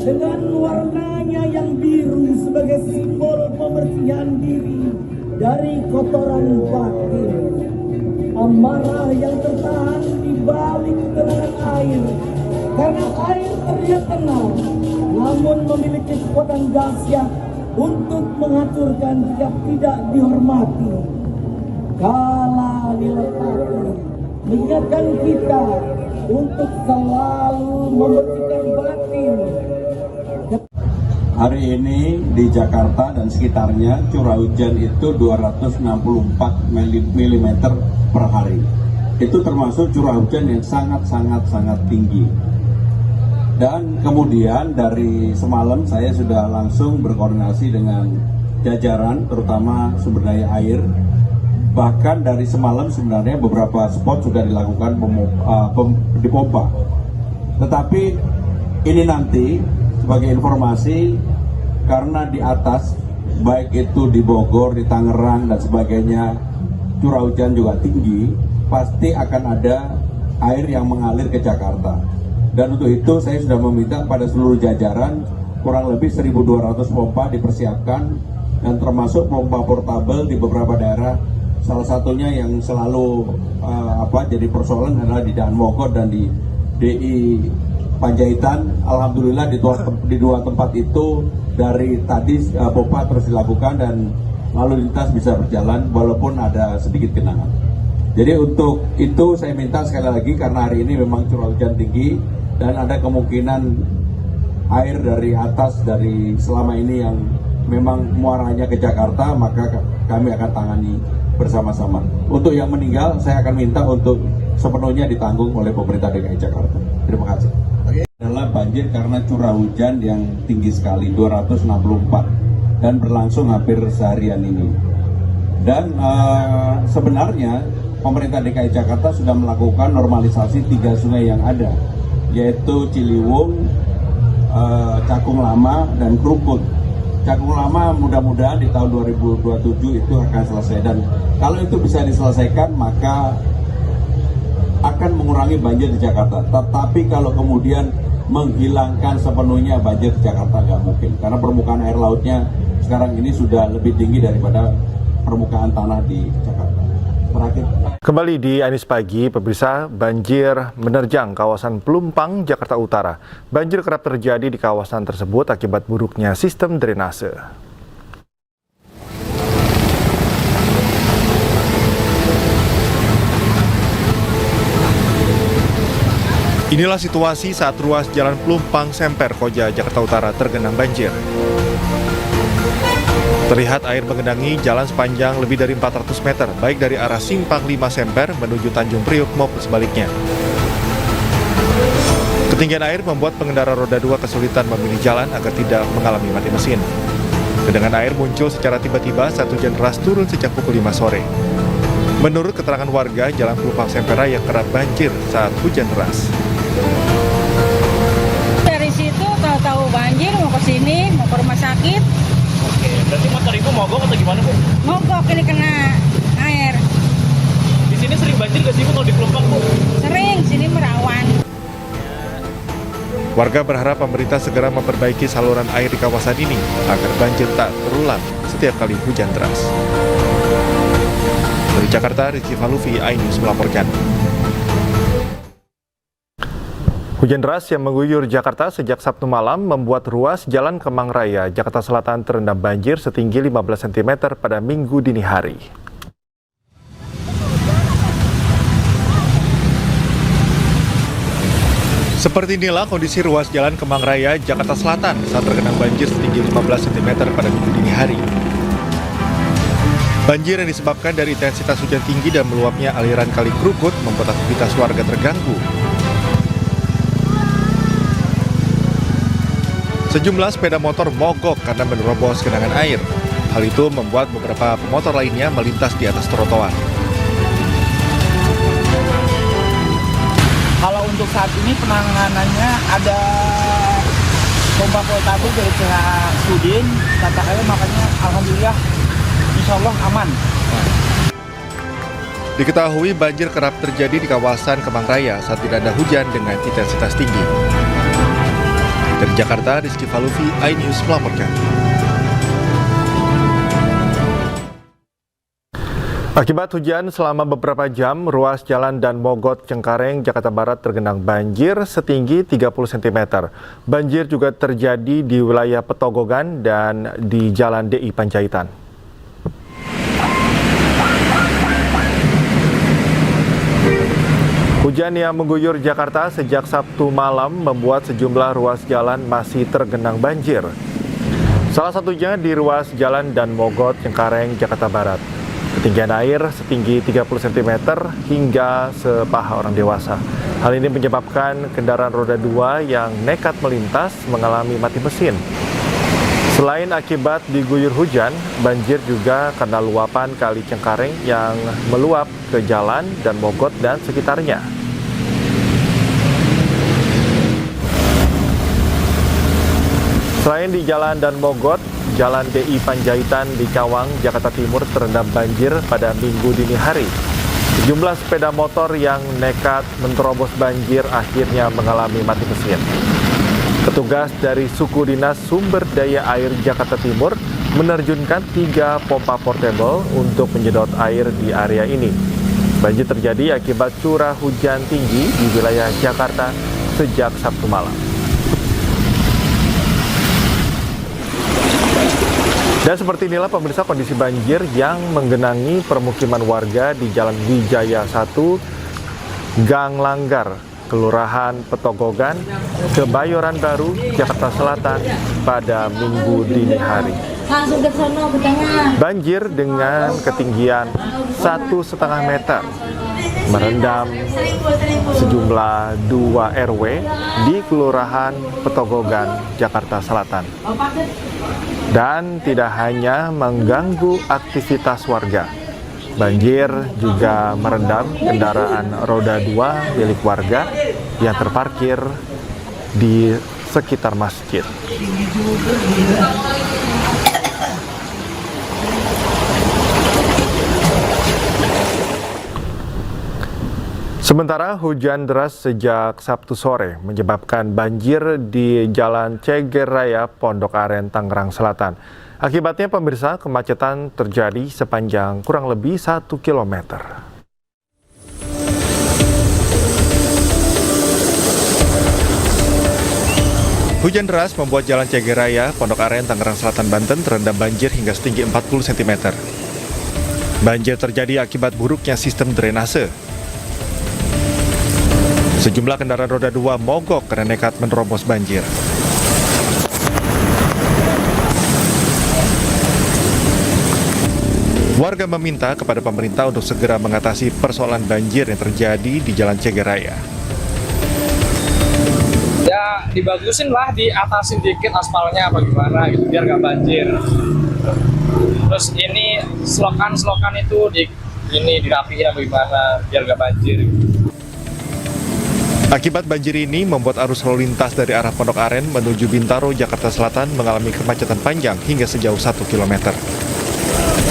dengan warnanya yang biru sebagai simbol pembersihan diri dari kotoran batin, amarah yang tertahan di balik tenaga air, karena air terlihat tenang namun memiliki kekuatan dahsyat untuk menghancurkan jika tidak dihormati. Kala diletakkan mengingatkan kita untuk selalu membersihkan batin. Hari ini di Jakarta dan sekitarnya curah hujan itu 264 mm per hari. Itu termasuk curah hujan yang sangat tinggi. Dan kemudian dari semalam saya sudah langsung berkoordinasi dengan jajaran terutama sumber daya air. Bahkan dari semalam sebenarnya beberapa spot sudah dilakukan dipompa. Tetapi ini nanti sebagai informasi, karena di atas baik itu di Bogor, di Tangerang dan sebagainya curah hujan juga tinggi, pasti akan ada air yang mengalir ke Jakarta. Dan untuk itu saya sudah meminta pada seluruh jajaran kurang lebih 1.200 pompa dipersiapkan, dan termasuk pompa portabel di beberapa daerah. Salah satunya yang selalu jadi persoalan adalah di Daan Mogot dan di DI Panjaitan. Alhamdulillah di dua tempat itu dari tadi pompa terus dilakukan dan lalu lintas bisa berjalan walaupun ada sedikit genangan. Jadi untuk itu saya minta sekali lagi, karena hari ini memang curah hujan tinggi dan ada kemungkinan air dari atas dari selama ini yang memang muaranya ke Jakarta, maka kami akan tangani bersama-sama. Untuk yang meninggal saya akan minta untuk sepenuhnya ditanggung oleh pemerintah DKI Jakarta. Terima kasih. Adalah banjir karena curah hujan yang tinggi sekali 264 dan berlangsung hampir seharian ini. Dan sebenarnya pemerintah DKI Jakarta sudah melakukan normalisasi 3 sungai yang ada, yaitu Ciliwung, Cakung Lama, dan Krukut. Cakung Lama mudah-mudahan di tahun 2027 itu akan selesai, dan kalau itu bisa diselesaikan maka akan mengurangi banjir di Jakarta. Tetapi kalau kemudian menghilangkan sepenuhnya banjir di Jakarta nggak mungkin, karena permukaan air lautnya sekarang ini sudah lebih tinggi daripada permukaan tanah di Jakarta. Terakhir. Kembali di Anies Pagi, pemirsa, banjir menerjang kawasan Pelumpang, Jakarta Utara. Banjir kerap terjadi di kawasan tersebut akibat buruknya sistem drainase. Inilah situasi saat ruas Jalan Pelumpang Semper Koja, Jakarta Utara tergenang banjir. Terlihat air menggenangi jalan sepanjang lebih dari 400 meter, baik dari arah Simpang 5 Semper menuju Tanjung Priuk maupun sebaliknya. Ketinggian air membuat pengendara roda 2 kesulitan memilih jalan agar tidak mengalami mati mesin. Genangan air muncul secara tiba-tiba saat hujan deras turun sejak pukul 5 sore. Menurut keterangan warga, Jalan Pelumpang Sempera yang kerap banjir saat hujan deras. Dari situ tahu-tahu banjir, mau ke sini, mau ke rumah sakit. Oke, berarti motor ibu mogok atau gimana, Bu? Mogok, ini kena air. Di sini sering banjir gak sih, Bu, kalau di Pelumpang, Bu? Sering, sini merawan. Warga berharap pemerintah segera memperbaiki saluran air di kawasan ini agar banjir tak terulang setiap kali hujan deras. Dari Jakarta, Rizky Falufi, iNews melaporkan. Hujan deras yang mengguyur Jakarta sejak Sabtu malam membuat ruas Jalan Kemang Raya, Jakarta Selatan terendam banjir setinggi 15 cm pada Minggu dini hari. Seperti inilah kondisi ruas jalan Kemang Raya, Jakarta Selatan saat tergenang banjir setinggi 15 cm pada minggu dini hari. Banjir yang disebabkan dari intensitas hujan tinggi dan meluapnya aliran Kali Krukut membuat aktivitas warga terganggu. Sejumlah sepeda motor mogok karena menerobos genangan air. Hal itu membuat beberapa pemotor lainnya melintas di atas trotoar. Kalau untuk saat ini penanganannya ada pompa portable dari pihak Sudin, Tata Air, makanya alhamdulillah insya Allah aman. Diketahui banjir kerap terjadi di kawasan Kemang Raya saat tidak ada hujan dengan intensitas tinggi. Dari Jakarta, Rizky Falufi, iNews melaporkan. Akibat hujan selama beberapa jam, ruas jalan dan Mogot Cengkareng, Jakarta Barat tergenang banjir setinggi 30 cm. Banjir juga terjadi di wilayah Petogogan dan di Jalan DI Panjaitan. Hujan yang mengguyur Jakarta sejak Sabtu malam membuat sejumlah ruas jalan masih tergenang banjir. Salah satunya di ruas jalan dan Mogot Cengkareng, Jakarta Barat. Ketinggian air setinggi 30 cm hingga sepaha orang dewasa. Hal ini menyebabkan kendaraan roda 2 yang nekat melintas mengalami mati mesin. Selain akibat diguyur hujan, banjir juga karena luapan Kali Cengkareng yang meluap ke jalan dan Mogot dan sekitarnya. Selain di jalan dan Mogot, Jalan DI Panjaitan di Cawang, Jakarta Timur terendam banjir pada Minggu dini hari. Sejumlah sepeda motor yang nekat menerobos banjir akhirnya mengalami mati mesin. Petugas dari Suku Dinas Sumber Daya Air Jakarta Timur menerjunkan 3 pompa portable untuk menyedot air di area ini. Banjir terjadi akibat curah hujan tinggi di wilayah Jakarta sejak Sabtu malam. Dan seperti inilah pemirsa kondisi banjir yang menggenangi permukiman warga di Jalan Wijaya 1, Gang Langgar, Kelurahan Petogogan, Kebayoran Baru, Jakarta Selatan pada Minggu dini hari. Banjir dengan ketinggian 1,5 meter merendam sejumlah 2 RW di Kelurahan Petogogan, Jakarta Selatan. Dan tidak hanya mengganggu aktivitas warga, banjir juga merendam kendaraan roda 2 milik warga yang terparkir di sekitar masjid. Sementara hujan deras sejak Sabtu sore menyebabkan banjir di Jalan Ceger Raya, Pondok Aren, Tangerang Selatan. Akibatnya pemirsa, kemacetan terjadi sepanjang kurang lebih 1 km. Hujan deras membuat Jalan Ceger Raya, Pondok Aren, Tangerang Selatan, Banten terendam banjir hingga setinggi 40 cm. Banjir terjadi akibat buruknya sistem drainase. Sejumlah kendaraan roda 2 mogok karena nekat menerobos banjir. Warga meminta kepada pemerintah untuk segera mengatasi persoalan banjir yang terjadi di Jalan Ceger Raya. Ya dibagusin lah, diatasin dikit aspalnya apa gimana gitu biar gak banjir. Terus ini selokan itu dirapiin apa gimana biar gak banjir. Akibat banjir ini membuat arus lalu lintas dari arah Pondok Aren menuju Bintaro, Jakarta Selatan mengalami kemacetan panjang hingga sejauh 1 km.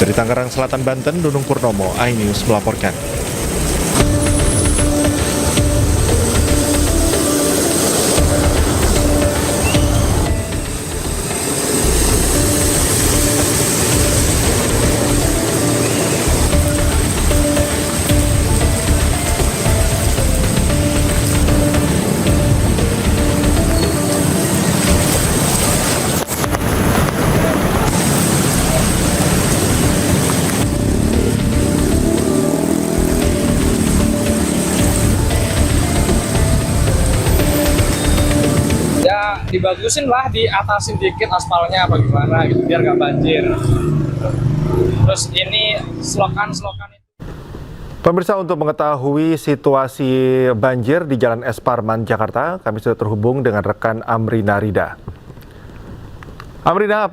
Dari Tangerang Selatan, Banten, Nunung Purnomo, iNews melaporkan. Dibagusin lah, diatasin dikit aspalnya apa gimana gitu biar nggak banjir. Terus ini selokan itu. Pemirsa, untuk mengetahui situasi banjir di Jalan S. Parman, Jakarta, kami sudah terhubung dengan rekan Amrina Rida. Amrina,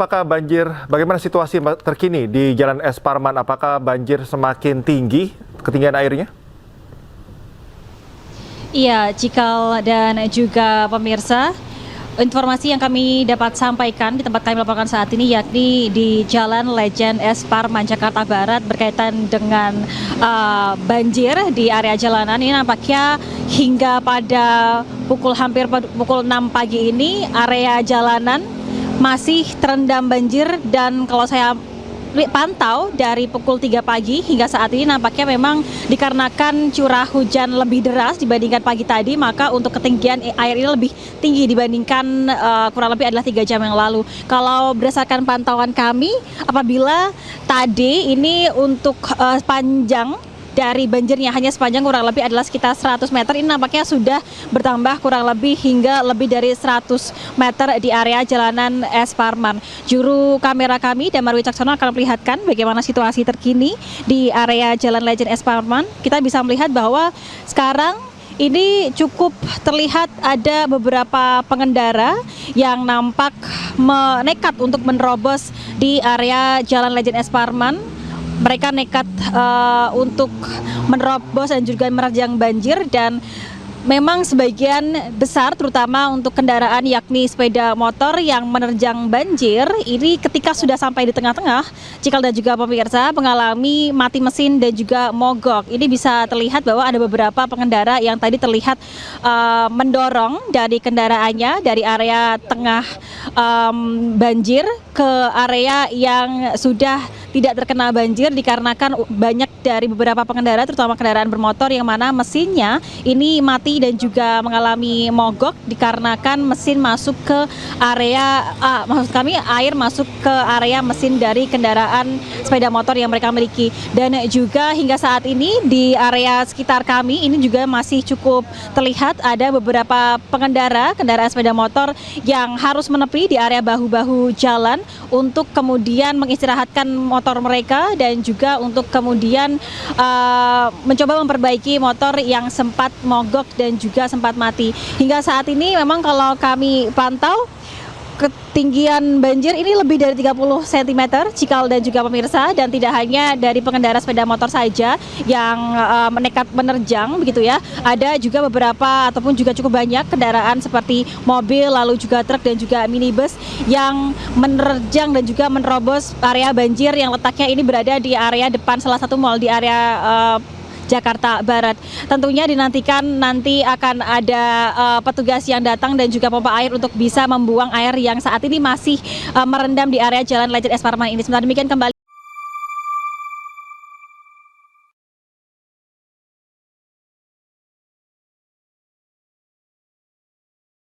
bagaimana situasi terkini di Jalan S. Parman? Apakah banjir semakin tinggi ketinggian airnya? Iya, Cikal dan juga pemirsa. Informasi yang kami dapat sampaikan di tempat kami melaporkan saat ini yakni di Jalan Legend S. Parman, Jakarta Barat berkaitan dengan banjir di area jalanan. Ini nampaknya hingga pada hampir pukul 6 pagi ini area jalanan masih terendam banjir, dan kalau saya pantau dari pukul 3 pagi hingga saat ini nampaknya memang dikarenakan curah hujan lebih deras dibandingkan pagi tadi, maka untuk ketinggian air ini lebih tinggi dibandingkan kurang lebih adalah 3 jam yang lalu. Kalau berdasarkan pantauan kami, apabila tadi ini untuk panjang dari banjirnya hanya sepanjang kurang lebih adalah sekitar 100 meter, ini nampaknya sudah bertambah kurang lebih hingga lebih dari 100 meter di area jalanan S. Parman. Juru kamera kami, Damar Wicaksono, akan memperlihatkan bagaimana situasi terkini di area Jalan Legend S. Parman. Kita bisa melihat bahwa sekarang ini cukup terlihat ada beberapa pengendara yang nampak nekat untuk menerobos di area Jalan Legend S. Parman. Mereka nekat untuk menerobos dan juga menerjang banjir, dan memang sebagian besar terutama untuk kendaraan yakni sepeda motor yang menerjang banjir ini ketika sudah sampai di tengah-tengah, Cikal dan juga pemirsa, mengalami mati mesin dan juga mogok. Ini bisa terlihat bahwa ada beberapa pengendara yang tadi terlihat mendorong dari kendaraannya dari area tengah banjir ke area yang sudah tidak terkena banjir, dikarenakan banyak dari beberapa pengendara terutama kendaraan bermotor yang mana mesinnya ini mati dan juga mengalami mogok dikarenakan mesin masuk ke area air masuk ke area mesin dari kendaraan sepeda motor yang mereka miliki. Dan juga hingga saat ini di area sekitar kami ini juga masih cukup terlihat ada beberapa kendaraan sepeda motor yang harus menepi di area bahu-bahu jalan untuk kemudian mengistirahatkan motor mereka dan juga untuk kemudian mencoba memperbaiki motor yang sempat mogok dan juga sempat mati. Hingga saat ini memang kalau kami pantau ketinggian banjir ini lebih dari 30 cm, Cikal dan juga pemirsa, dan tidak hanya dari pengendara sepeda motor saja yang nekat menerjang begitu ya. Ada juga beberapa ataupun juga cukup banyak kendaraan seperti mobil, lalu juga truk dan juga minibus yang menerjang dan juga menerobos area banjir yang letaknya ini berada di area depan salah satu mal di area Jakarta Barat. Tentunya dinantikan nanti akan ada petugas yang datang dan juga pompa air untuk bisa membuang air yang saat ini masih merendam di area Jalan Legend S. Parman ini. Sementara demikian kembali